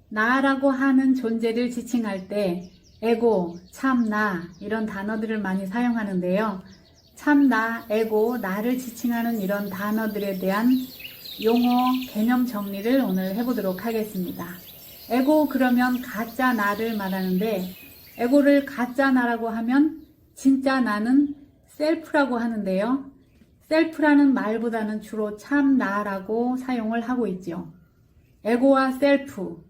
나라고 하는 존재를 지칭할 때 에고, 참나 이런 단어들을 많이 사용하는데요. 참나, 에고, 나를 지칭하는 이런 단어들에 대한 용어, 개념 정리를 오늘 해보도록 하겠습니다. 에고 그러면 가짜 나를 말하는데 에고를 가짜 나라고 하면 진짜 나는 셀프라고 하는데요. 셀프라는 말보다는 주로 참 나라고 사용을 하고 있죠. 에고와 셀프,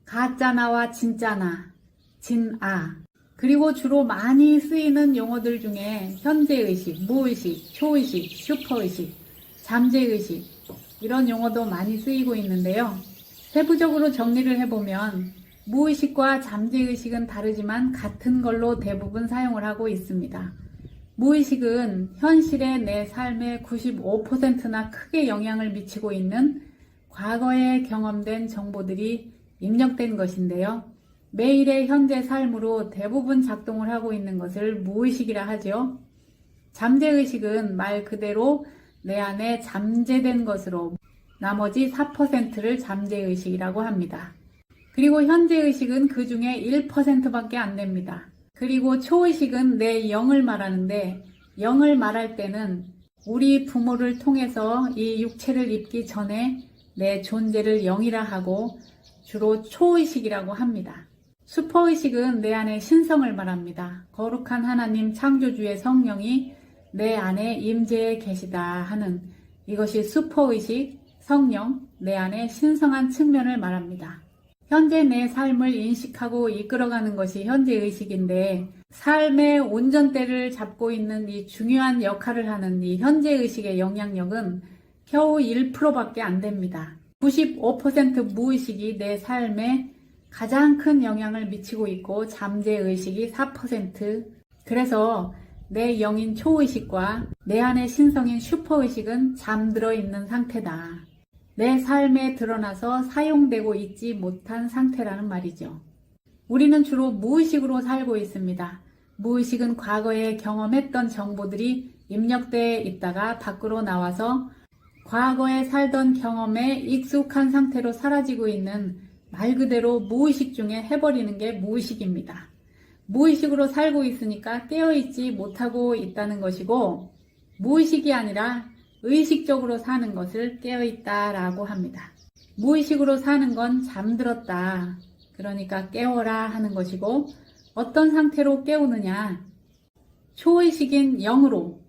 가짜 나와 진짜 나, 진아. 그리고 주로 많이 쓰이는 용어들 중에 현재의식, 무의식, 초의식, 슈퍼의식, 잠재의식 이런 용어도 많이 쓰이고 있는데요. 세부적으로 정리를 해보면 무의식과 잠재의식은 다르지만 같은 걸로 대부분 사용을 하고 있습니다. 무의식은 현실의 내 삶의 95%나 크게 영향을 미치고 있는 과거에 경험된 정보들이 입력된 것인데요. 매일의 현재 삶으로 대부분 작동을 하고 있는 것을 무의식이라 하죠. 잠재의식은 말 그대로 내 안에 잠재된 것으로 나머지 4%를 잠재의식이라고 합니다. 그리고 현재의식은 그 중에 1%밖에 안 됩니다. 그리고 초의식은 내 영을 말하는데 영을 말할 때는 우리 부모를 통해서 이 육체를 입기 전에 내 존재를 영이라 하고 주로 초의식이라고 합니다. 슈퍼의식은 내 안에 신성을 말합니다. 거룩한 하나님 창조주의 성령이 내 안에 임재해 계시다 하는 이것이 슈퍼의식, 성령, 내 안에 신성한 측면을 말합니다. 현재 내 삶을 인식하고 이끌어가는 것이 현재의식인데 삶의 운전대를 잡고 있는 이 중요한 역할을 하는 이 현재의식의 영향력은 겨우 1%밖에 안 됩니다. 95% 무의식이 내 삶에 가장 큰 영향을 미치고 있고 잠재의식이 4%. 그래서 내 영인 초의식과 내 안의 신성인 슈퍼의식은 잠들어 있는 상태다. 내 삶에 드러나서 사용되고 있지 못한 상태라는 말이죠. 우리는 주로 무의식으로 살고 있습니다. 무의식은 과거에 경험했던 정보들이 입력되어 있다가 밖으로 나와서 과거에 살던 경험에 익숙한 상태로 사라지고 있는 말 그대로 무의식 중에 해버리는 게 무의식입니다. 무의식으로 살고 있으니까 깨어있지 못하고 있다는 것이고 무의식이 아니라 의식적으로 사는 것을 깨어있다라고 합니다. 무의식으로 사는 건 잠들었다. 그러니까 깨워라 하는 것이고 어떤 상태로 깨우느냐? 초의식인 영으로,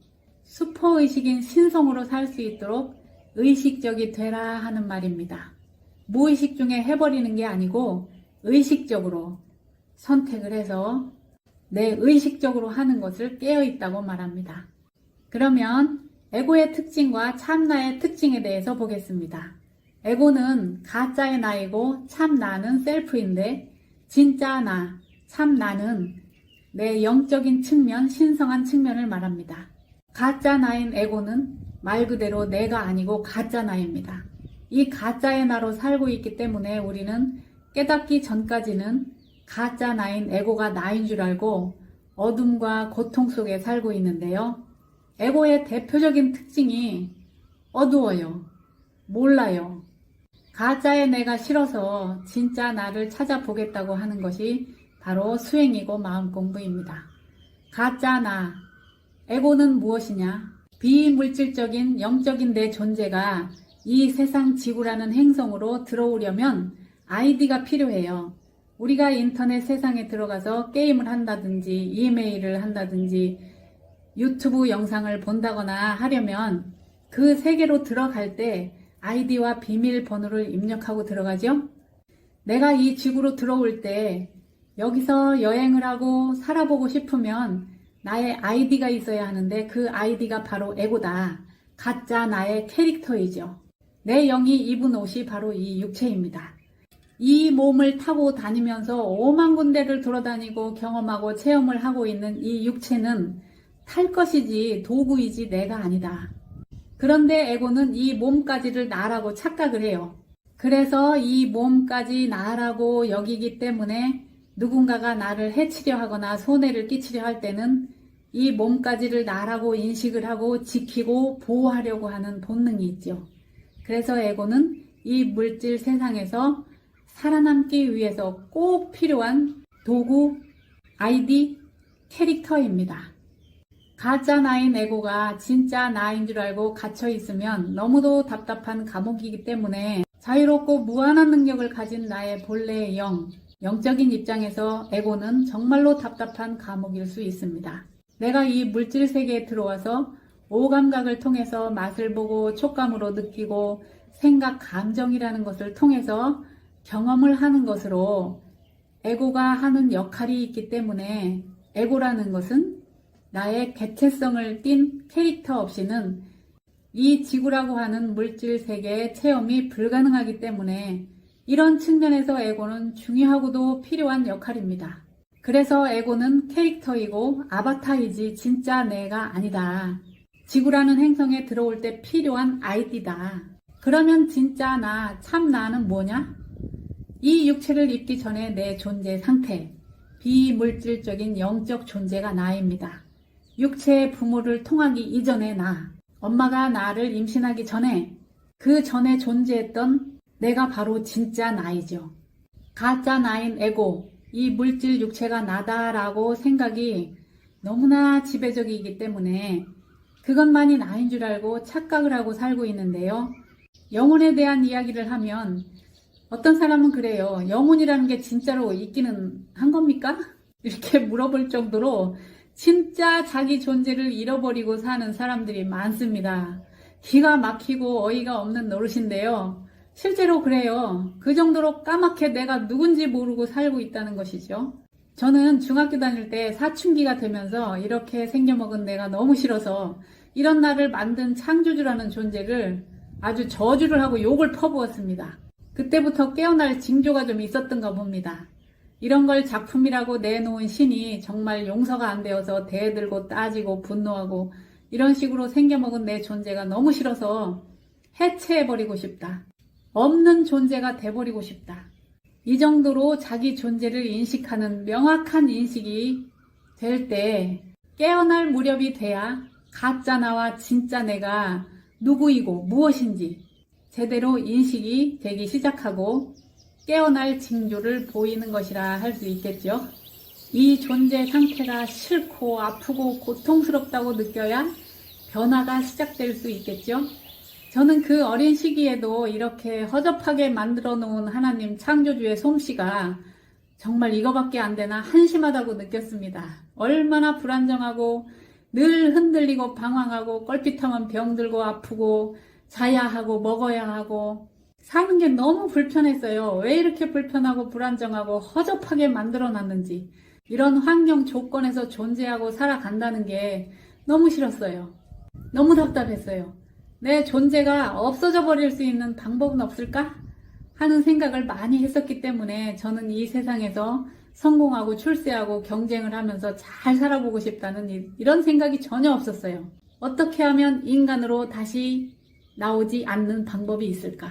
슈퍼의식인 신성으로 살 수 있도록 의식적이 되라 하는 말입니다. 무의식 중에 해버리는 게 아니고 의식적으로 선택을 해서 내 의식적으로 하는 것을 깨어있다고 말합니다. 그러면 에고의 특징과 참나의 특징에 대해서 보겠습니다. 에고는 가짜의 나이고 참나는 셀프인데 진짜 나, 참나는 내 영적인 측면, 신성한 측면을 말합니다. 가짜 나인 에고는 말 그대로 내가 아니고 가짜 나입니다. 이 가짜의 나로 살고 있기 때문에 우리는 깨닫기 전까지는 가짜 나인 에고가 나인 줄 알고 어둠과 고통 속에 살고 있는데요. 에고의 대표적인 특징이 어두워요. 몰라요. 가짜의 내가 싫어서 진짜 나를 찾아보겠다고 하는 것이 바로 수행이고 마음 공부입니다. 가짜 나, 에고는 무엇이냐? 비물질적인 영적인 내 존재가 이 세상 지구라는 행성으로 들어오려면 아이디가 필요해요. 우리가 인터넷 세상에 들어가서 게임을 한다든지 이메일을 한다든지 유튜브 영상을 본다거나 하려면 그 세계로 들어갈 때 아이디와 비밀번호를 입력하고 들어가죠. 내가 이 지구로 들어올 때 여기서 여행을 하고 살아보고 싶으면 나의 아이디가 있어야 하는데 그 아이디가 바로 에고다. 가짜 나의 캐릭터이죠. 내 영이 입은 옷이 바로 이 육체입니다. 이 몸을 타고 다니면서 오만 군데를 돌아다니고 경험하고 체험을 하고 있는 이 육체는 탈 것이지 도구이지 내가 아니다. 그런데 에고는 이 몸까지를 나라고 착각을 해요. 그래서 이 몸까지 나라고 여기기 때문에 누군가가 나를 해치려 하거나 손해를 끼치려 할 때는 이 몸까지를 나라고 인식을 하고 지키고 보호하려고 하는 본능이 있죠. 그래서 에고는 이 물질 세상에서 살아남기 위해서 꼭 필요한 도구, 아이디, 캐릭터입니다. 가짜 나인 에고가 진짜 나인 줄 알고 갇혀 있으면 너무도 답답한 감옥이기 때문에 자유롭고 무한한 능력을 가진 나의 본래의 영적인 입장에서 에고는 정말로 답답한 감옥일 수 있습니다. 내가 이 물질 세계에 들어와서 오감각을 통해서 맛을 보고 촉감으로 느끼고 생각, 감정이라는 것을 통해서 경험을 하는 것으로 에고가 하는 역할이 있기 때문에 에고라는 것은 나의 개체성을 띤 캐릭터 없이는 이 지구라고 하는 물질 세계의 체험이 불가능하기 때문에 이런 측면에서 에고는 중요하고도 필요한 역할입니다. 그래서 에고는 캐릭터이고 아바타이지 진짜 내가 아니다. 지구라는 행성에 들어올 때 필요한 아이디다. 그러면 진짜 나, 참 나는 뭐냐? 이 육체를 입기 전에 내 존재 상태, 비물질적인 영적 존재가 나입니다. 육체의 부모를 통하기 이전의 나, 엄마가 나를 임신하기 전에 그 전에 존재했던 내가 바로 진짜 나이죠. 가짜 나인 에고, 이 물질 육체가 나다라고 생각이 너무나 지배적이기 때문에 그것만이 나인 줄 알고 착각을 하고 살고 있는데요. 영혼에 대한 이야기를 하면 어떤 사람은 그래요. 영혼이라는 게 진짜로 있기는 한 겁니까? 이렇게 물어볼 정도로 진짜 자기 존재를 잃어버리고 사는 사람들이 많습니다. 기가 막히고 어이가 없는 노릇인데요. 실제로 그래요. 그 정도로 까맣게 내가 누군지 모르고 살고 있다는 것이죠. 저는 중학교 다닐 때 사춘기가 되면서 이렇게 생겨먹은 내가 너무 싫어서 이런 나를 만든 창조주라는 존재를 아주 저주를 하고 욕을 퍼부었습니다. 그때부터 깨어날 징조가 좀 있었던가 봅니다. 이런 걸 작품이라고 내놓은 신이 정말 용서가 안 되어서 대들고 따지고 분노하고 이런 식으로 생겨먹은 내 존재가 너무 싫어서 해체해버리고 싶다. 없는 존재가 돼버리고 싶다. 이 정도로 자기 존재를 인식하는 명확한 인식이 될 때 깨어날 무렵이 돼야 가짜 나와 진짜 내가 누구이고 무엇인지 제대로 인식이 되기 시작하고 깨어날 징조를 보이는 것이라 할 수 있겠죠. 이 존재 상태가 싫고 아프고 고통스럽다고 느껴야 변화가 시작될 수 있겠죠. 저는 그 어린 시기에도 이렇게 허접하게 만들어 놓은 하나님 창조주의 솜씨가 정말 이거밖에 안 되나 한심하다고 느꼈습니다. 얼마나 불안정하고 늘 흔들리고 방황하고 껄핏하면 병들고 아프고 자야 하고 먹어야 하고 사는 게 너무 불편했어요. 왜 이렇게 불편하고 불안정하고 허접하게 만들어 놨는지 이런 환경 조건에서 존재하고 살아간다는 게 너무 싫었어요. 너무 답답했어요. 내 존재가 없어져 버릴 수 있는 방법은 없을까? 하는 생각을 많이 했었기 때문에 저는 이 세상에서 성공하고 출세하고 경쟁을 하면서 잘 살아보고 싶다는 이런 생각이 전혀 없었어요. 어떻게 하면 인간으로 다시 나오지 않는 방법이 있을까?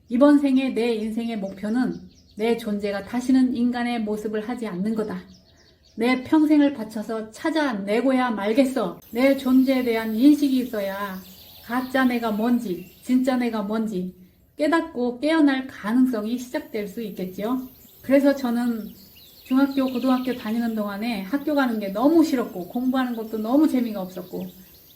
이번 생에 내 인생의 목표는 내 존재가 다시는 인간의 모습을 하지 않는 거다. 내 평생을 바쳐서 찾아내고야 말겠어. 내 존재에 대한 인식이 있어야 가짜 내가 뭔지, 진짜 내가 뭔지 깨닫고 깨어날 가능성이 시작될 수 있겠죠. 그래서 저는 중학교, 고등학교 다니는 동안에 학교 가는 게 너무 싫었고 공부하는 것도 너무 재미가 없었고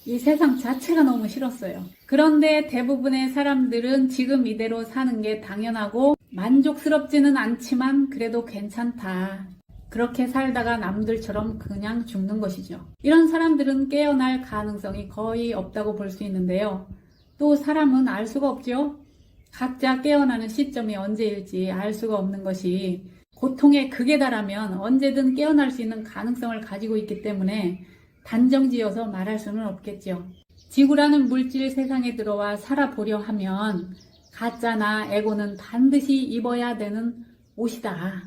이 세상 자체가 너무 싫었어요. 그런데 대부분의 사람들은 지금 이대로 사는 게 당연하고 만족스럽지는 않지만 그래도 괜찮다. 그렇게 살다가 남들처럼 그냥 죽는 것이죠. 이런 사람들은 깨어날 가능성이 거의 없다고 볼 수 있는데요. 또 사람은 알 수가 없죠. 각자 깨어나는 시점이 언제일지 알 수가 없는 것이 고통의 극에 달하면 언제든 깨어날 수 있는 가능성을 가지고 있기 때문에 단정지어서 말할 수는 없겠죠. 지구라는 물질 세상에 들어와 살아보려 하면 가짜나 에고는 반드시 입어야 되는 옷이다.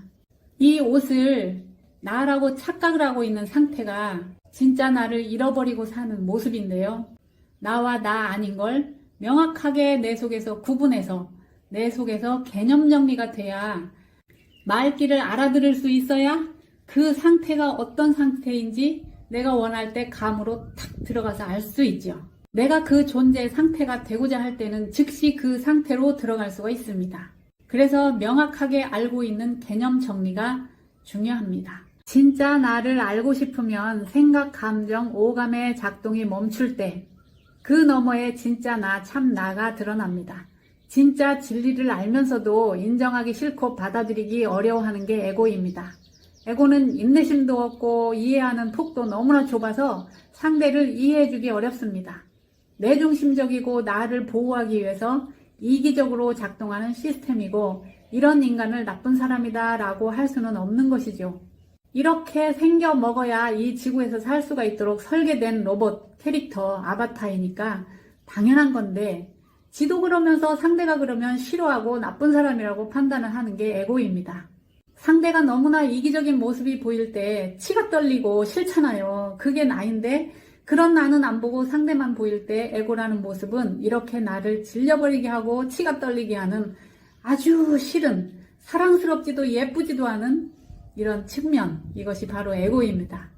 이 옷을 나라고 착각을 하고 있는 상태가 진짜 나를 잃어버리고 사는 모습인데요. 나와 나 아닌 걸 명확하게 내 속에서 구분해서 내 속에서 개념 정리가 돼야 말귀를 알아들을 수 있어야 그 상태가 어떤 상태인지 내가 원할 때 감으로 탁 들어가서 알 수 있죠. 내가 그 존재의 상태가 되고자 할 때는 즉시 그 상태로 들어갈 수가 있습니다. 그래서 명확하게 알고 있는 개념 정리가 중요합니다. 진짜 나를 알고 싶으면 생각, 감정, 오감의 작동이 멈출 때 그 너머에 진짜 나, 참 나가 드러납니다. 진짜 진리를 알면서도 인정하기 싫고 받아들이기 어려워하는 게 에고입니다. 에고는 인내심도 없고 이해하는 폭도 너무나 좁아서 상대를 이해해주기 어렵습니다. 내중심적이고 나를 보호하기 위해서 이기적으로 작동하는 시스템이고 이런 인간을 나쁜 사람이다 라고 할 수는 없는 것이죠. 이렇게 생겨 먹어야 이 지구에서 살 수가 있도록 설계된 로봇, 캐릭터, 아바타이니까 당연한 건데 지도 그러면서 상대가 그러면 싫어하고 나쁜 사람이라고 판단을 하는 게 에고입니다. 상대가 너무나 이기적인 모습이 보일 때 치가 떨리고 싫잖아요. 그게 나인데 그런 나는 안 보고 상대만 보일 때 에고라는 모습은 이렇게 나를 질려버리게 하고 치가 떨리게 하는 아주 싫은 사랑스럽지도 예쁘지도 않은 이런 측면, 이것이 바로 에고입니다.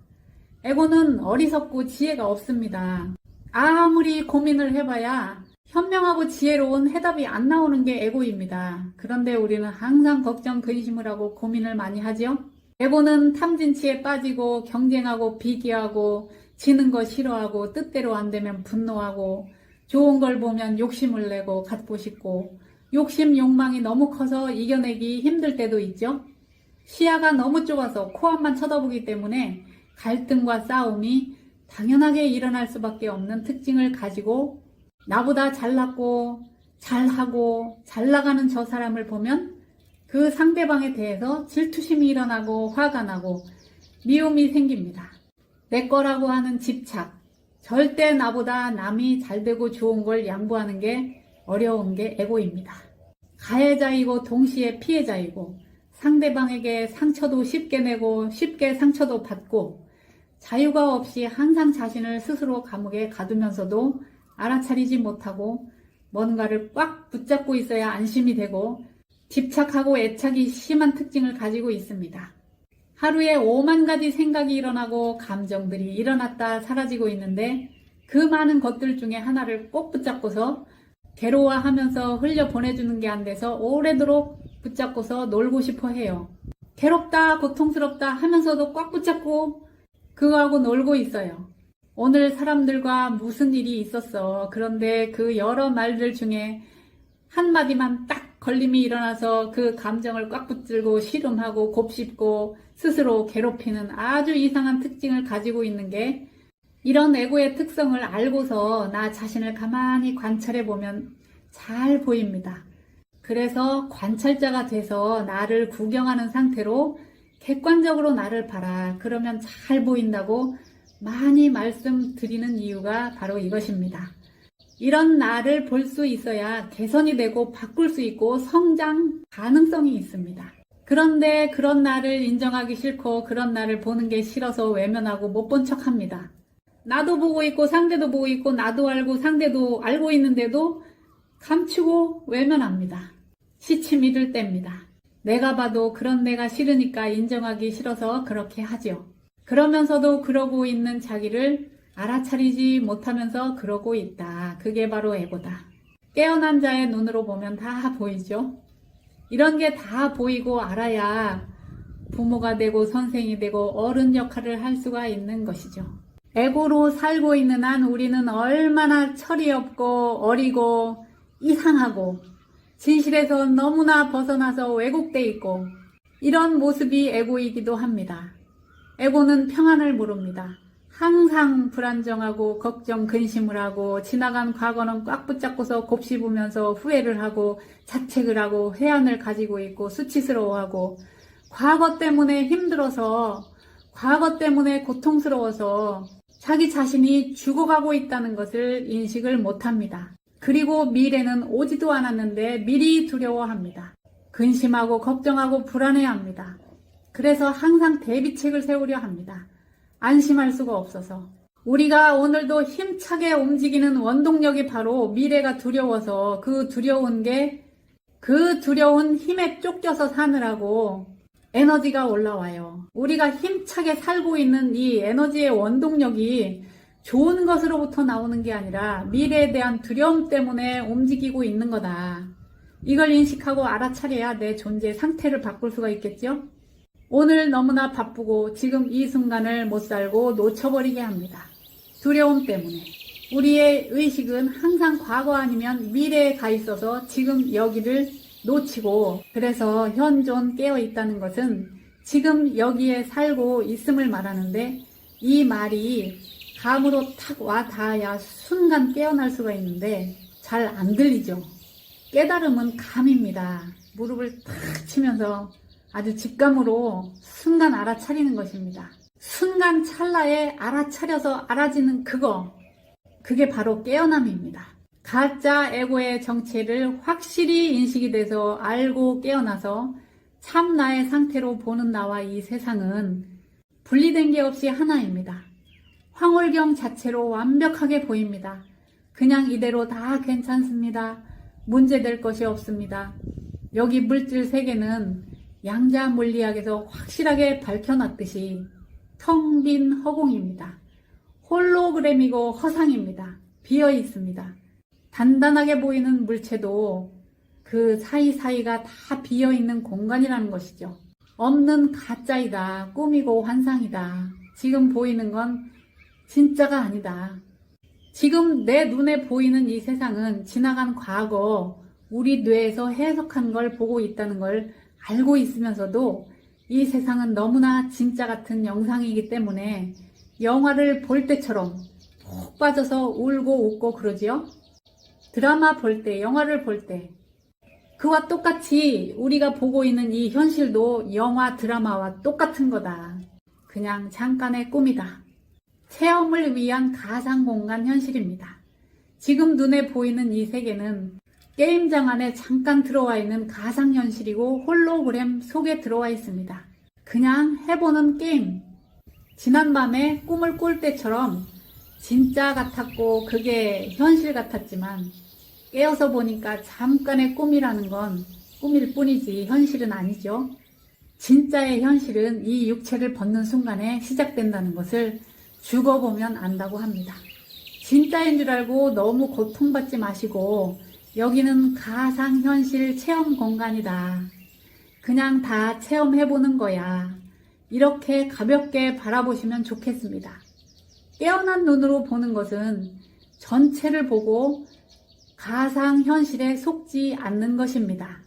에고는 어리석고 지혜가 없습니다. 아무리 고민을 해봐야 현명하고 지혜로운 해답이 안 나오는 게 에고입니다. 그런데 우리는 항상 걱정, 근심을 하고 고민을 많이 하죠. 에고는 탐진치에 빠지고 경쟁하고 비교하고 지는 거 싫어하고 뜻대로 안 되면 분노하고 좋은 걸 보면 욕심을 내고 갖고 싶고 욕심, 욕망이 너무 커서 이겨내기 힘들 때도 있죠. 시야가 너무 좁아서 코앞만 쳐다보기 때문에 갈등과 싸움이 당연하게 일어날 수밖에 없는 특징을 가지고 나보다 잘났고 잘하고 잘나가는 저 사람을 보면 그 상대방에 대해서 질투심이 일어나고 화가 나고 미움이 생깁니다. 내 거라고 하는 집착, 절대 나보다 남이 잘되고 좋은 걸 양보하는 게 어려운 게 에고입니다. 가해자이고 동시에 피해자이고 상대방에게 상처도 쉽게 내고 쉽게 상처도 받고 자유가 없이 항상 자신을 스스로 감옥에 가두면서도 알아차리지 못하고 뭔가를 꽉 붙잡고 있어야 안심이 되고 집착하고 애착이 심한 특징을 가지고 있습니다. 하루에 5만 가지 생각이 일어나고 감정들이 일어났다 사라지고 있는데 그 많은 것들 중에 하나를 꼭 붙잡고서 괴로워하면서 흘려보내주는 게 안 돼서 오래도록 붙잡고서 놀고 싶어 해요. 괴롭다, 고통스럽다 하면서도 꽉 붙잡고 그거하고 놀고 있어요. 오늘 사람들과 무슨 일이 있었어. 그런데 그 여러 말들 중에 한마디만 딱 걸림이 일어나서 그 감정을 꽉 붙들고 씨름하고 곱씹고 스스로 괴롭히는 아주 이상한 특징을 가지고 있는 게 이런 에고의 특성을 알고서 나 자신을 가만히 관찰해 보면 잘 보입니다. 그래서 관찰자가 돼서 나를 구경하는 상태로 객관적으로 나를 봐라. 그러면 잘 보인다고 많이 말씀드리는 이유가 바로 이것입니다. 이런 나를 볼 수 있어야 개선이 되고 바꿀 수 있고 성장 가능성이 있습니다. 그런데 그런 나를 인정하기 싫고 그런 나를 보는 게 싫어서 외면하고 못 본 척합니다. 나도 보고 있고 상대도 보고 있고 나도 알고 상대도 알고 있는데도 감추고 외면합니다. 시침이 들 때입니다. 내가 봐도 그런 내가 싫으니까 인정하기 싫어서 그렇게 하죠. 그러면서도 그러고 있는 자기를 알아차리지 못하면서 그러고 있다. 그게 바로 에고다. 깨어난 자의 눈으로 보면 다 보이죠. 이런 게 다 보이고 알아야 부모가 되고 선생이 되고 어른 역할을 할 수가 있는 것이죠. 에고로 살고 있는 한 우리는 얼마나 철이 없고 어리고 이상하고 진실에서 너무나 벗어나서 왜곡돼 있고 이런 모습이 에고이기도 합니다. 에고는 평안을 모릅니다. 항상 불안정하고 걱정, 근심을 하고 지나간 과거는 꽉 붙잡고서 곱씹으면서 후회를 하고 자책을 하고 회한을 가지고 있고 수치스러워하고 과거 때문에 힘들어서 과거 때문에 고통스러워서 자기 자신이 죽어가고 있다는 것을 인식을 못합니다. 그리고 미래는 오지도 않았는데 미리 두려워합니다. 근심하고 걱정하고 불안해합니다. 그래서 항상 대비책을 세우려 합니다. 안심할 수가 없어서. 우리가 오늘도 힘차게 움직이는 원동력이 바로 미래가 두려워서 그 두려운 힘에 쫓겨서 사느라고 에너지가 올라와요. 우리가 힘차게 살고 있는 이 에너지의 원동력이 좋은 것으로부터 나오는 게 아니라 미래에 대한 두려움 때문에 움직이고 있는 거다. 이걸 인식하고 알아차려야 내 존재 상태를 바꿀 수가 있겠죠? 오늘 너무나 바쁘고 지금 이 순간을 못 살고 놓쳐버리게 합니다. 두려움 때문에. 우리의 의식은 항상 과거 아니면 미래에 가 있어서 지금 여기를 놓치고, 그래서 현존 깨어 있다는 것은 지금 여기에 살고 있음을 말하는데, 이 말이 감으로 탁 와 닿아야 순간 깨어날 수가 있는데 잘 안 들리죠. 깨달음은 감입니다. 무릎을 탁 치면서 아주 직감으로 순간 알아차리는 것입니다. 순간 찰나에 알아차려서 알아지는 그게 바로 깨어남입니다. 가짜 에고의 정체를 확실히 인식이 돼서 알고 깨어나서 참 나의 상태로 보는 나와 이 세상은 분리된 게 없이 하나입니다. 황홀경 자체로 완벽하게 보입니다. 그냥 이대로 다 괜찮습니다. 문제될 것이 없습니다. 여기 물질 세계는 양자 물리학에서 확실하게 밝혀놨듯이 텅 빈 허공입니다. 홀로그램이고 허상입니다. 비어 있습니다. 단단하게 보이는 물체도 그 사이사이가 다 비어 있는 공간이라는 것이죠. 없는 가짜이다. 꿈이고 환상이다. 지금 보이는 건 진짜가 아니다. 지금 내 눈에 보이는 이 세상은 지나간 과거, 우리 뇌에서 해석한 걸 보고 있다는 걸 알고 있으면서도 이 세상은 너무나 진짜 같은 영상이기 때문에 영화를 볼 때처럼 푹 빠져서 울고 웃고 그러지요? 드라마 볼 때, 영화를 볼 때 그와 똑같이 우리가 보고 있는 이 현실도 영화, 드라마와 똑같은 거다. 그냥 잠깐의 꿈이다. 체험을 위한 가상공간 현실입니다. 지금 눈에 보이는 이 세계는 게임장 안에 잠깐 들어와 있는 가상현실이고 홀로그램 속에 들어와 있습니다. 그냥 해보는 게임. 지난밤에 꿈을 꿀 때처럼 진짜 같았고 그게 현실 같았지만 깨어서 보니까 잠깐의 꿈이라는 건 꿈일 뿐이지 현실은 아니죠. 진짜의 현실은 이 육체를 벗는 순간에 시작된다는 것을 죽어보면 안다고 합니다. 진짜인 줄 알고 너무 고통받지 마시고 여기는 가상현실 체험 공간이다. 그냥 다 체험해보는 거야. 이렇게 가볍게 바라보시면 좋겠습니다. 깨어난 눈으로 보는 것은 전체를 보고 가상현실에 속지 않는 것입니다.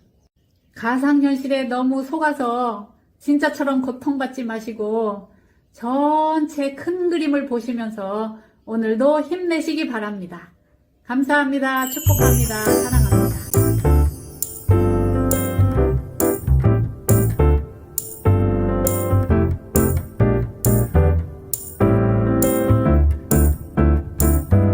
가상현실에 너무 속아서 진짜처럼 고통받지 마시고 전체 큰 그림을 보시면서 오늘도 힘내시기 바랍니다. 감사합니다. 축복합니다. 사랑합니다.